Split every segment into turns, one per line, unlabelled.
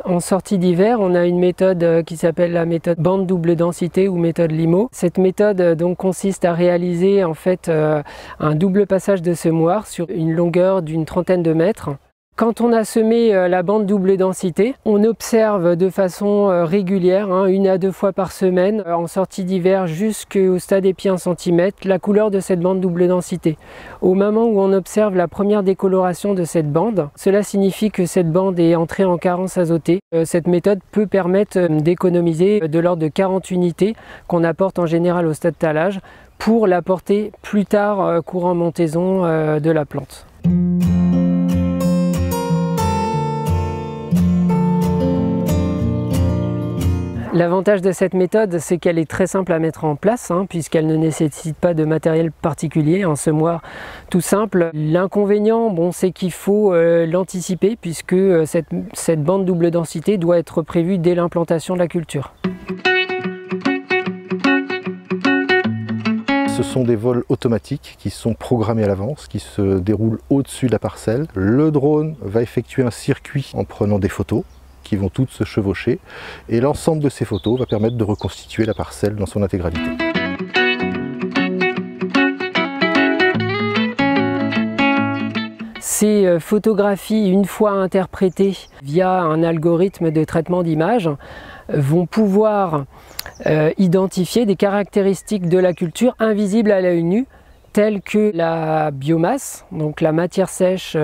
En sortie d'hiver, on a une méthode qui s'appelle la méthode bande double densité ou méthode Limo. Cette méthode donc consiste à réaliser en fait un double passage de semoir sur une longueur d'une trentaine de mètres. Quand on a semé la bande double densité, on observe de façon régulière, 1 à 2 fois par semaine, en sortie d'hiver jusqu'au stade épi 1 cm, la couleur de cette bande double densité. Au moment où on observe la première décoloration de cette bande, cela signifie que cette bande est entrée en carence azotée. Cette méthode peut permettre d'économiser de l'ordre de 40 unités qu'on apporte en général au stade tallage pour l'apporter plus tard courant montaison de la plante. L'avantage de cette méthode, c'est qu'elle est très simple à mettre en place, puisqu'elle ne nécessite pas de matériel particulier, un semoir tout simple. L'inconvénient, c'est qu'il faut l'anticiper, puisque cette bande double densité doit être prévue dès l'implantation de la culture.
Ce sont des vols automatiques qui sont programmés à l'avance, qui se déroulent au-dessus de la parcelle. Le drone va effectuer un circuit en prenant des photos, qui vont toutes se chevaucher, et l'ensemble de ces photos va permettre de reconstituer la parcelle dans son intégralité.
Ces photographies, une fois interprétées via un algorithme de traitement d'image, vont pouvoir identifier des caractéristiques de la culture invisibles à l'œil nu, telles que la biomasse, donc la matière sèche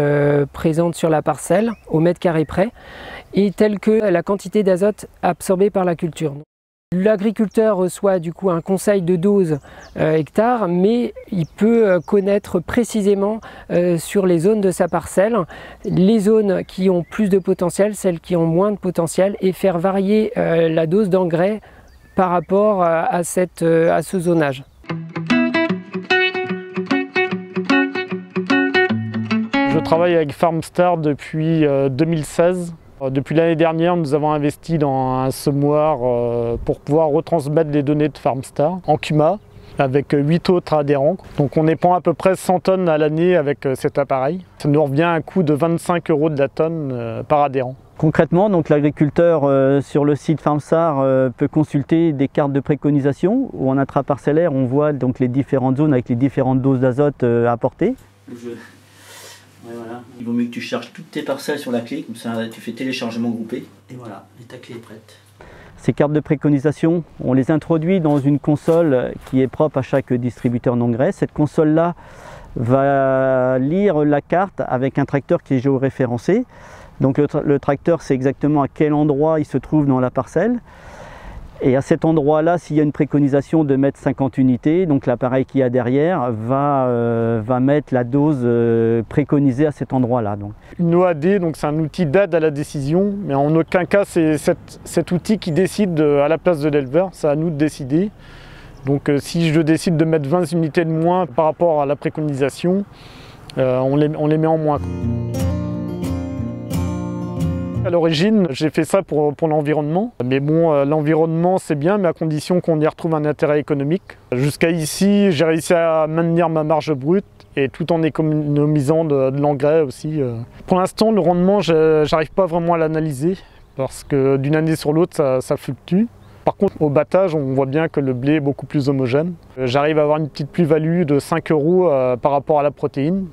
présente sur la parcelle au mètre carré près, et telle que la quantité d'azote absorbée par la culture. L'agriculteur reçoit du coup un conseil de dose hectare, mais il peut connaître précisément sur les zones de sa parcelle, les zones qui ont plus de potentiel, celles qui ont moins de potentiel, et faire varier la dose d'engrais par rapport à ce zonage.
Je travaille avec FarmStar depuis 2016. Depuis l'année dernière, nous avons investi dans un semoir pour pouvoir retransmettre les données de FarmStar en CUMA avec 8 autres adhérents. Donc on épand à peu près 100 tonnes à l'année avec cet appareil. Ça nous revient à un coût de 25 € de la tonne par adhérent.
Concrètement, l'agriculteur sur le site FarmStar peut consulter des cartes de préconisation où en intraparcellaire on voit donc les différentes zones avec les différentes doses d'azote apportées.
Ouais, voilà. Il vaut mieux que tu charges toutes tes parcelles sur la clé, comme ça tu fais téléchargement groupé. Et voilà, et ta clé est prête.
Ces cartes de préconisation, on les introduit dans une console qui est propre à chaque distributeur d'engrais. Cette console-là va lire la carte avec un tracteur qui est géoréférencé. Donc le tracteur sait exactement à quel endroit il se trouve dans la parcelle. Et à cet endroit-là, s'il y a une préconisation de mettre 50 unités, donc l'appareil qui a derrière va mettre la dose préconisée à cet endroit-là.
Une OAD, c'est un outil d'aide à la décision, mais en aucun cas c'est cet outil qui décide à la place de l'éleveur, c'est à nous de décider. Donc si je décide de mettre 20 unités de moins par rapport à la préconisation, on les met en moins. À l'origine, j'ai fait ça pour l'environnement. Mais bon, l'environnement c'est bien, mais à condition qu'on y retrouve un intérêt économique. Jusqu'à ici, j'ai réussi à maintenir ma marge brute et tout en économisant de l'engrais aussi. Pour l'instant, le rendement, j'arrive pas vraiment à l'analyser parce que d'une année sur l'autre, ça fluctue. Par contre, au battage, on voit bien que le blé est beaucoup plus homogène. J'arrive à avoir une petite plus-value de 5 € par rapport à la protéine.